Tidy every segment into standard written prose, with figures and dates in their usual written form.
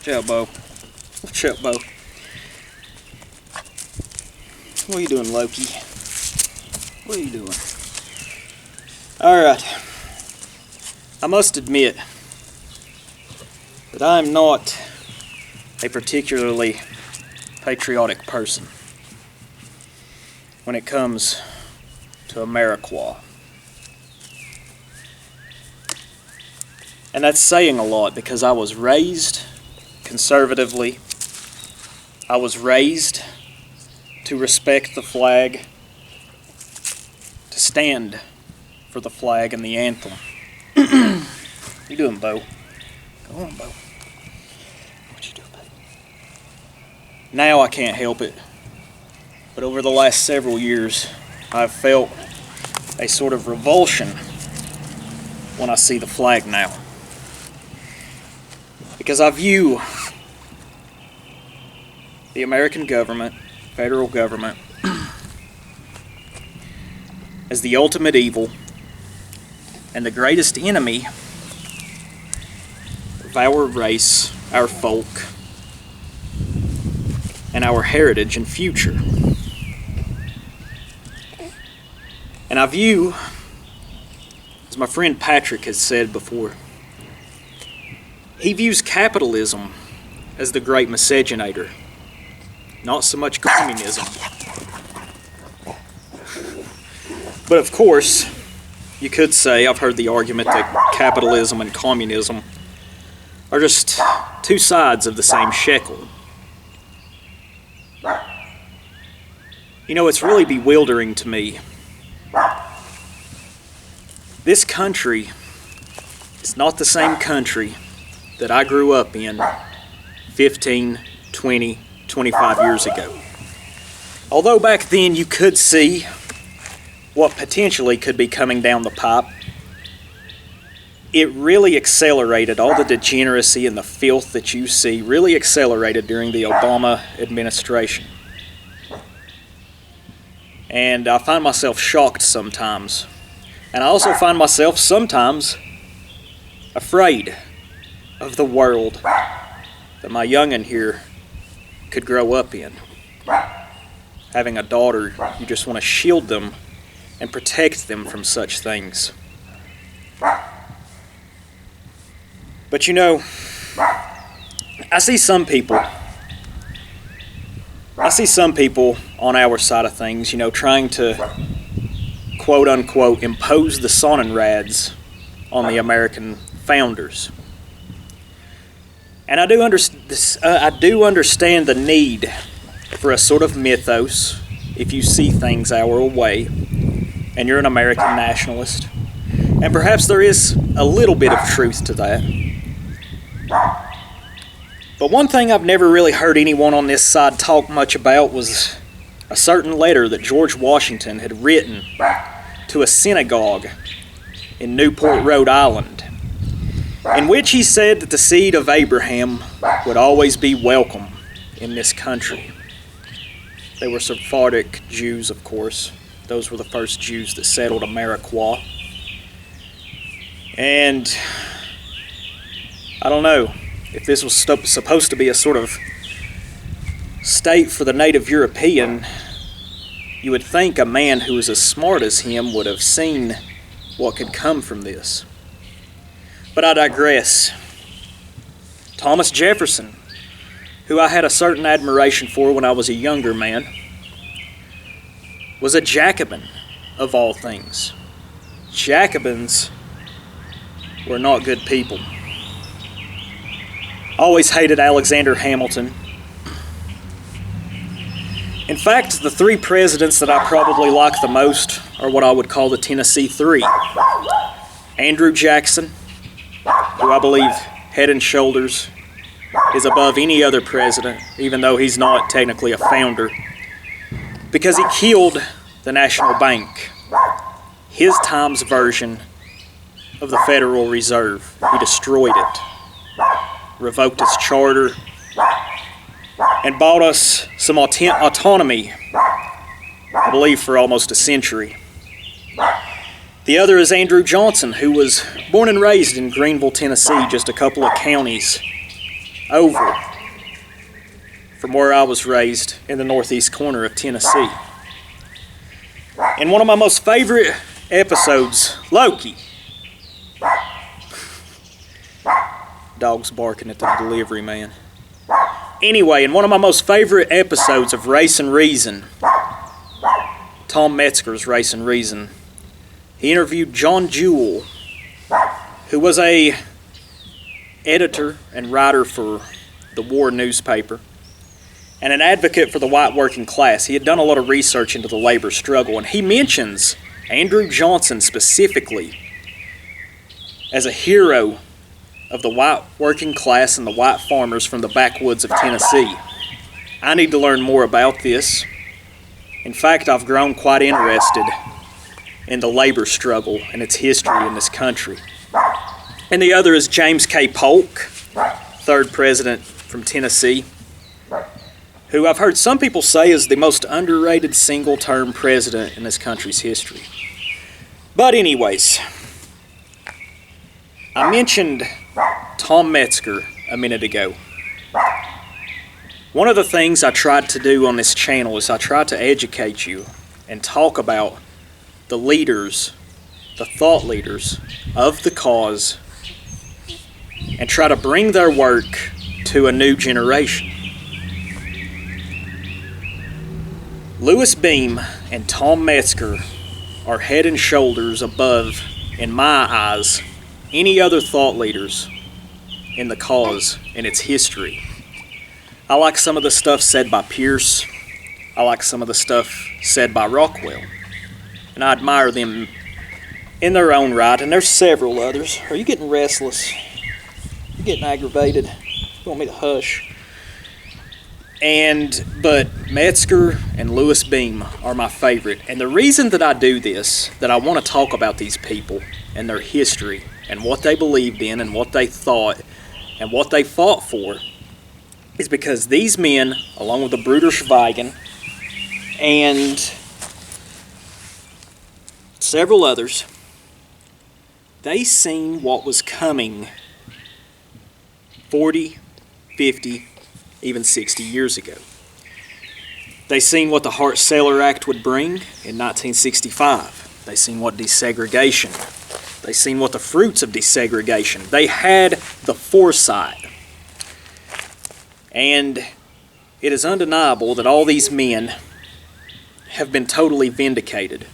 Watch out, Bo. Watch out, Bo. What are you doing, Loki? What are you doing? Alright. I must admit that I am not a particularly patriotic person when it comes to Ameriqua. And that's saying a lot because I was raised conservatively. I was raised to respect the flag, to stand for the flag and the anthem. What you doing, Bo? Go on, Bo. What you doing, baby? Now I can't help it, but over the last several years, I've felt a sort of revulsion when I see the flag now. Because I view the American government, federal government, as the ultimate evil and the greatest enemy of our race, our folk, and our heritage and future. And I view, as my friend Patrick has said before, he views capitalism as the great miscegenator, not so much communism. But of course, you could say, I've heard the argument that capitalism and communism are just two sides of the same shekel. You know, it's really bewildering to me. This country is not the same country that I grew up in 15, 20, 25 years ago. Although back then you could see what potentially could be coming down the pipe, it really accelerated. All the degeneracy and the filth that you see really accelerated during the Obama administration. And I find myself shocked sometimes. And I also find myself sometimes afraid of the world that my young'un here could grow up in. Having a daughter, you just want to shield them and protect them from such things. But you know, I see some people on our side of things, you know, trying to quote unquote impose the Sonnenrads on the American founders. And I do understand the need for a sort of mythos if you see things our way and you're an American nationalist. And perhaps there is a little bit of truth to that. But one thing I've never really heard anyone on this side talk much about was a certain letter that George Washington had written to a synagogue in Newport, Rhode Island, in which he said that the seed of Abraham would always be welcome in this country. They were Sephardic Jews, of course. Those were the first Jews that settled Ameriqua. And I don't know if this was supposed to be a sort of state for the native European. You would think a man who was as smart as him would have seen what could come from this. But I digress. Thomas Jefferson, who I had a certain admiration for when I was a younger man, was a Jacobin of all things. Jacobins were not good people. Always hated Alexander Hamilton. In fact, the three presidents that I probably like the most are what I would call the Tennessee Three. Andrew Jackson, who I believe head and shoulders is above any other president, even though he's not technically a founder, because he killed the National Bank, his time's version of the Federal Reserve. He destroyed it, revoked its charter, and bought us some autonomy, I believe, for almost a century. The other is Andrew Johnson, who was born and raised in Greenville, Tennessee, just a couple of counties over from where I was raised in the northeast corner of Tennessee. And one of my most favorite episodes, Loki. Dog's barking at the delivery man. Anyway, in one of my most favorite episodes of Race and Reason, Tom Metzger's Race and Reason, he interviewed John Jewell, who was a editor and writer for the War newspaper and an advocate for the white working class. He had done a lot of research into the labor struggle, and he mentions Andrew Johnson specifically as a hero of the white working class and the white farmers from the backwoods of Tennessee. I need to learn more about this. In fact, I've grown quite interested in the labor struggle and its history in this country. And the other is James K. Polk, third president from Tennessee, who I've heard some people say is the most underrated single-term president in this country's history. But anyways, I mentioned Tom Metzger a minute ago. One of the things I tried to do on this channel is I tried to educate you and talk about the leaders, the thought leaders of the cause, and try to bring their work to a new generation. Louis Beam and Tom Metzger are head and shoulders above, in my eyes, any other thought leaders in the cause and its history. I like some of the stuff said by Pierce. I like some of the stuff said by Rockwell. And I admire them in their own right. And there's several others. Are you getting restless? You getting aggravated? You want me to hush? But Metzger and Louis Beam are my favorite. And the reason that I do this, that I want to talk about these people and their history and what they believed in and what they thought and what they fought for, is because these men, along with the Bruder Schweigen and several others, they seen what was coming 40, 50, even 60 years ago. They seen what the Hart-Celler Act would bring in 1965. They seen what desegregation. They seen what the fruits of desegregation. They had the foresight. And it is undeniable that all these men have been totally vindicated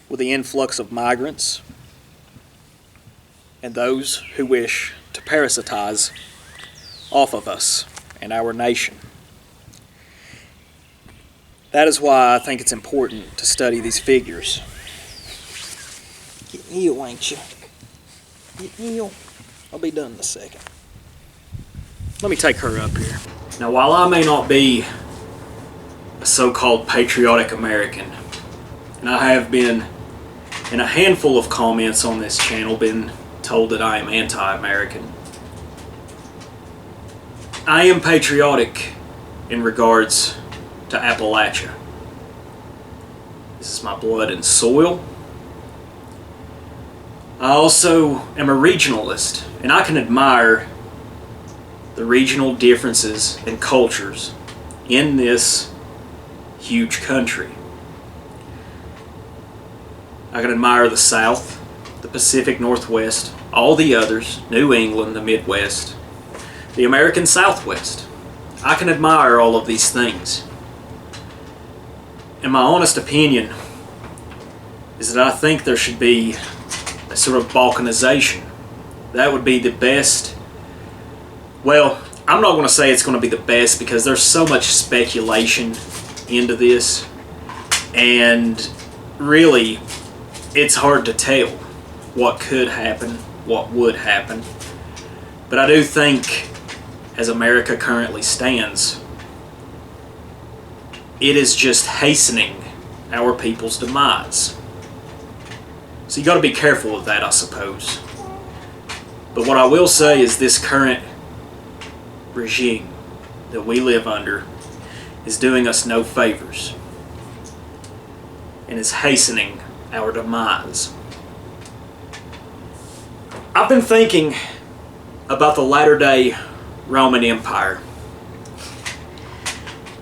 with the influx of migrants and those who wish to parasitize off of us and our nation. That is why I think it's important to study these figures. Getting ill, ain't you? Getting ill? I'll be done in a second. Let me take her up here. Now, while I may not be a so-called patriotic American, and I have been, in a handful of comments on this channel, been told that I am anti-American, I am patriotic in regards to Appalachia. This is my blood and soil. I also am a regionalist, and I can admire the regional differences and cultures in this huge country. I can admire the South, the Pacific Northwest, all the others, New England, the Midwest, the American Southwest. I can admire all of these things. And my honest opinion is that I think there should be a sort of balkanization. That would be the best. Well, I'm not going to say it's going to be the best because there's so much speculation into this, and really it's hard to tell what could happen, what would happen. But I do think, as America currently stands, it is just hastening our people's demise. So you got to be careful with that, I suppose. But what I will say is this current regime that we live under is doing us no favors and is hastening our demise. I've been thinking about the latter-day Roman Empire.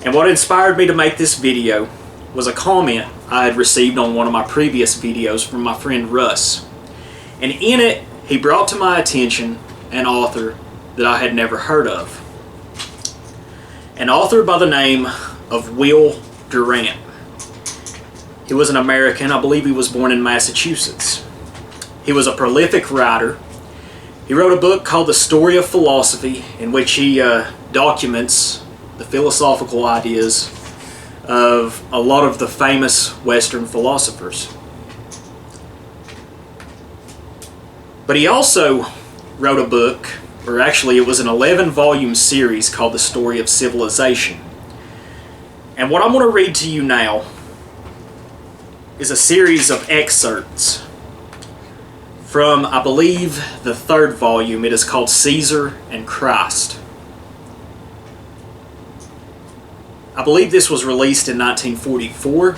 And what inspired me to make this video was a comment I had received on one of my previous videos from my friend Russ. And in it, he brought to my attention an author that I had never heard of. An author by the name of Will Durant. He was an American. I believe he was born in Massachusetts. He was a prolific writer. He wrote a book called The Story of Philosophy, in which he documents the philosophical ideas of a lot of the famous Western philosophers. But he also wrote a book, or actually it was an 11-volume series called The Story of Civilization. And what I'm going to read to you now is a series of excerpts from, I believe, the 3rd volume. It is called Caesar and Christ. I believe this was released in 1944.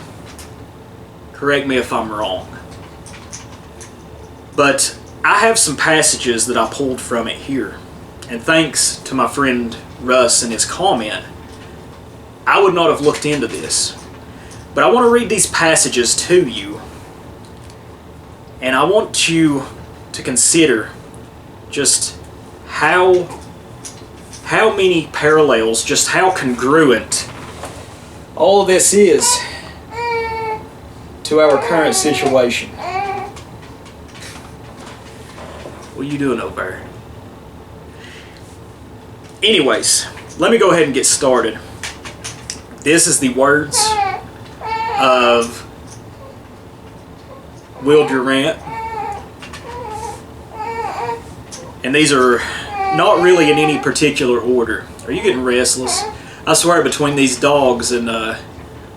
Correct me if I'm wrong. But I have some passages that I pulled from it here. And thanks to my friend Russ and his comment, I would not have looked into this. But I want to read these passages to you. And I want you to consider just how many parallels, just how congruent all of this is to our current situation. What are you doing over there? Anyways, let me go ahead and get started. This is the words of Will Durant. And these are not really in any particular order. Are you getting restless? I swear, between these dogs and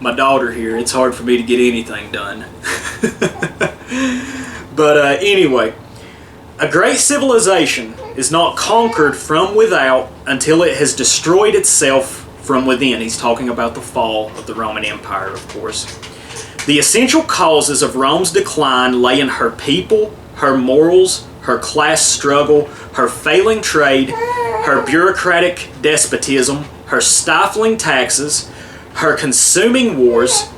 my daughter here, it's hard for me to get anything done. But anyway, a great civilization is not conquered from without until it has destroyed itself from within. He's talking about the fall of the Roman Empire, of course. The essential causes of Rome's decline lay in her people, her morals, her class struggle, her failing trade, her bureaucratic despotism, her stifling taxes, her consuming wars.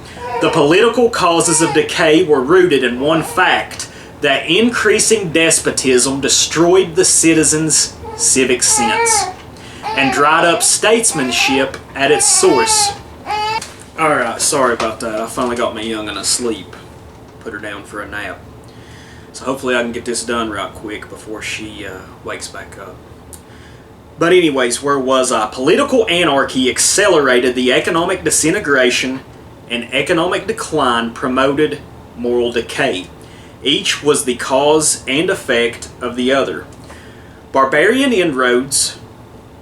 The political causes of decay were rooted in one fact, that increasing despotism destroyed the citizens' civic sense and dried up statesmanship at its source. Alright, sorry about that. I finally got my young'un asleep. Put her down for a nap. So hopefully I can get this done right quick before she wakes back up. But anyways, where was I? Political anarchy accelerated the economic disintegration, and economic decline promoted moral decay. Each was the cause and effect of the other. Barbarian inroads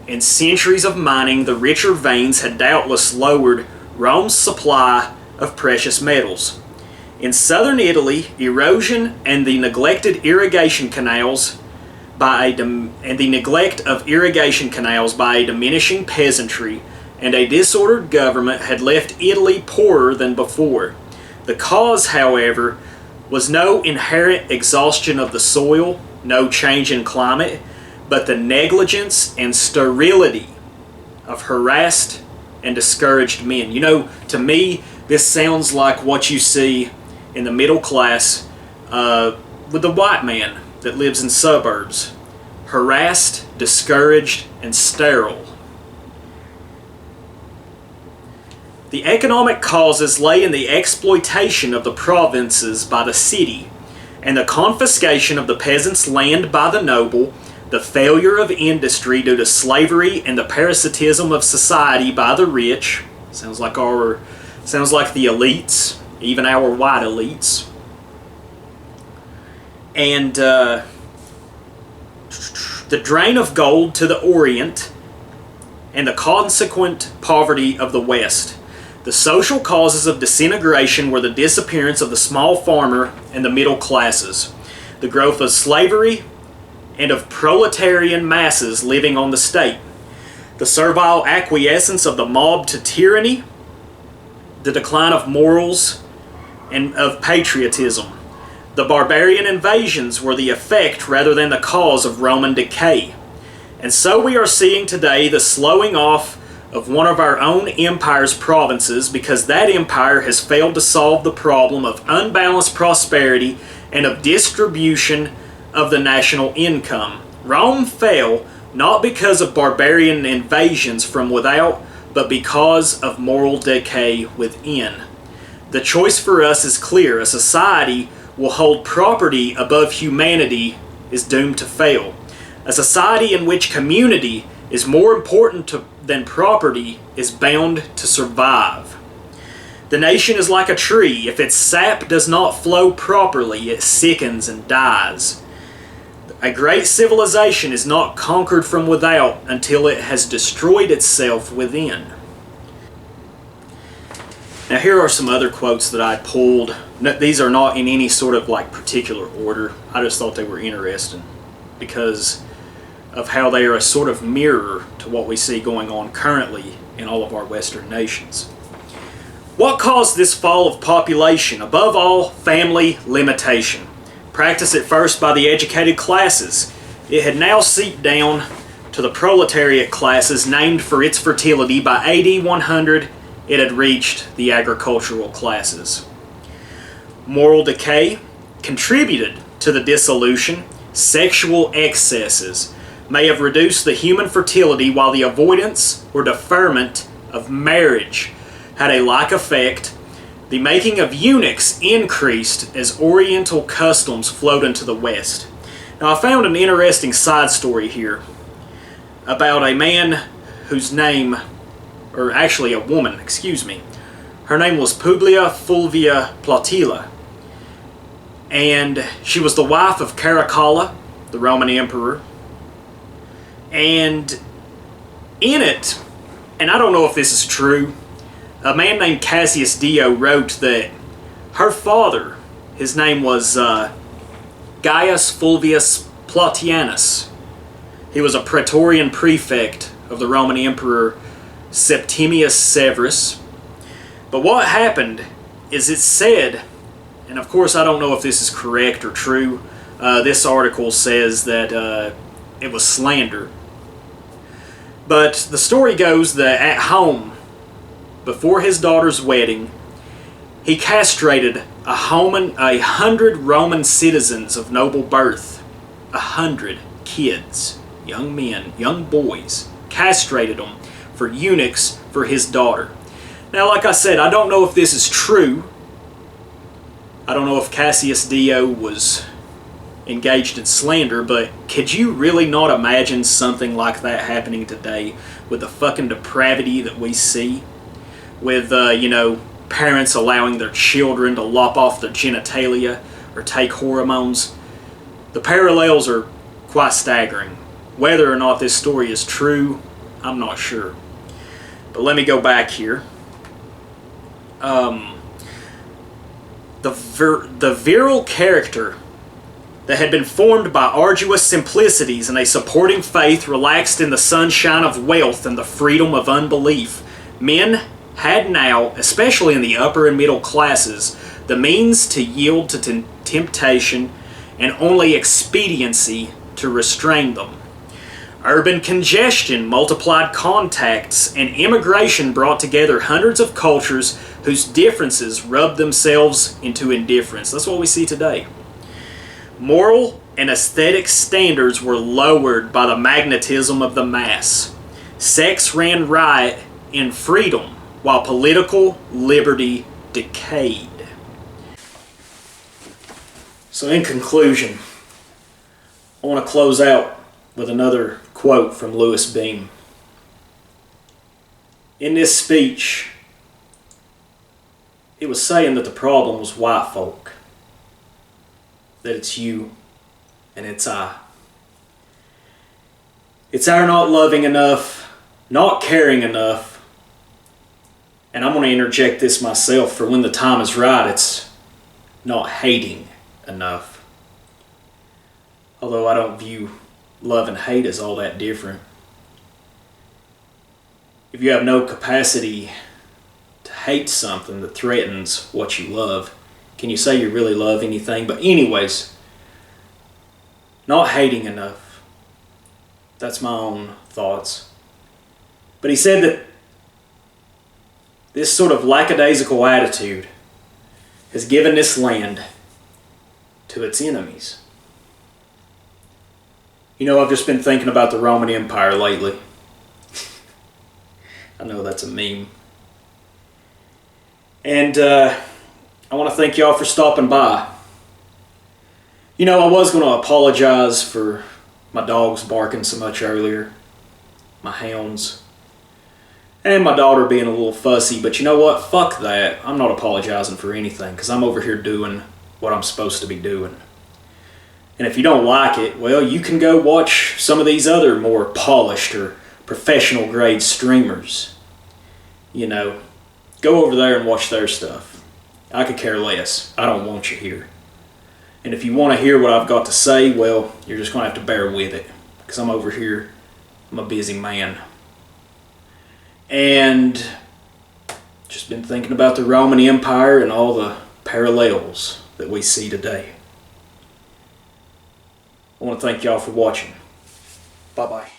and centuries of mining the richer veins had doubtless lowered Rome's supply of precious metals. In southern Italy, erosion and the neglected irrigation canals by a diminishing peasantry and a disordered government had left Italy poorer than before. The cause, however, was no inherent exhaustion of the soil, no change in climate, but the negligence and sterility of harassed and discouraged men. You know, to me, this sounds like what you see in the middle class with the white man that lives in suburbs. Harassed, discouraged, and sterile. The economic causes lay in the exploitation of the provinces by the city, and the confiscation of the peasants' land by the noble, the failure of industry due to slavery, and the parasitism of society by the rich. Sounds like the elites, even our white elites. And the drain of gold to the Orient, and the consequent poverty of the West. The social causes of disintegration were the disappearance of the small farmer and the middle classes, the growth of slavery, and of proletarian masses living on the state, the servile acquiescence of the mob to tyranny, the decline of morals and of patriotism. The barbarian invasions were the effect rather than the cause of Roman decay. And so we are seeing today the slowing off of one of our own empire's provinces because that empire has failed to solve the problem of unbalanced prosperity and of distribution of the national income. Rome fell not because of barbarian invasions from without, but because of moral decay within. The choice for us is clear. A society will hold property above humanity is doomed to fail. A society in which community is more important than property is bound to survive. The nation is like a tree. If its sap does not flow properly, it sickens and dies. A great civilization is not conquered from without until it has destroyed itself within. Now here are some other quotes that I pulled. These are not in any sort of like particular order. I just thought they were interesting because of how they are a sort of mirror to what we see going on currently in all of our Western nations. What caused this fall of population? Above all, family limitation. Practiced at first by the educated classes, it had now seeped down to the proletariat classes, named for its fertility. By AD 100, it had reached the agricultural classes. Moral decay contributed to the dissolution. Sexual excesses may have reduced the human fertility, while the avoidance or deferment of marriage had a like effect. The making of eunuchs increased as Oriental customs flowed into the West. Now I found an interesting side story here about a man whose name, or actually a woman, excuse me. Her name was Publia Fulvia Plautilla, and she was the wife of Caracalla, the Roman emperor. And in it, and I don't know if this is true, a man named Cassius Dio wrote that her father, his name was Gaius Fulvius Plautianus. He was a praetorian prefect of the Roman Emperor Septimius Severus. But what happened is it said, and of course I don't know if this is correct or true, this article says that it was slander. But the story goes that at home, before his daughter's wedding, he castrated 100 Roman citizens of noble birth. 100 kids, young men, young boys, castrated them for eunuchs for his daughter. Now, like I said, I don't know if this is true. I don't know if Cassius Dio was engaged in slander, but could you really not imagine something like that happening today with the fucking depravity that we see? With, parents allowing their children to lop off their genitalia or take hormones. The parallels are quite staggering. Whether or not this story is true, I'm not sure. But let me go back here. The virile character that had been formed by arduous simplicities and a supporting faith relaxed in the sunshine of wealth and the freedom of unbelief. Men had now, especially in the upper and middle classes, the means to yield to temptation and only expediency to restrain them. Urban congestion multiplied contacts, and immigration brought together hundreds of cultures whose differences rubbed themselves into indifference. That's what we see today. Moral and aesthetic standards were lowered by the magnetism of the mass. Sex ran riot in freedom, while political liberty decayed. So in conclusion, I want to close out with another quote from Louis Beam. In this speech, it was saying that the problem was white folk, that it's you and it's I. It's our not loving enough, not caring enough, and I'm going to interject this myself, for when the time is right, it's not hating enough. Although I don't view love and hate as all that different. If you have no capacity to hate something that threatens what you love, can you say you really love anything? But anyways, not hating enough. That's my own thoughts. But he said that this sort of lackadaisical attitude has given this land to its enemies. You know, I've just been thinking about the Roman Empire lately. I know that's a meme. And I want to thank y'all for stopping by. You know, I was going to apologize for my dogs barking so much earlier. My hounds. And my daughter being a little fussy. But you know what? Fuck that. I'm not apologizing for anything because I'm over here doing what I'm supposed to be doing. And if you don't like it, well, you can go watch some of these other more polished or professional grade streamers. You know, go over there and watch their stuff. I could care less. I don't want you here. And if you want to hear what I've got to say, well, you're just going to have to bear with it. Because I'm over here, I'm a busy man. And just been thinking about the Roman Empire and all the parallels that we see today. I want to thank y'all for watching. Bye-bye.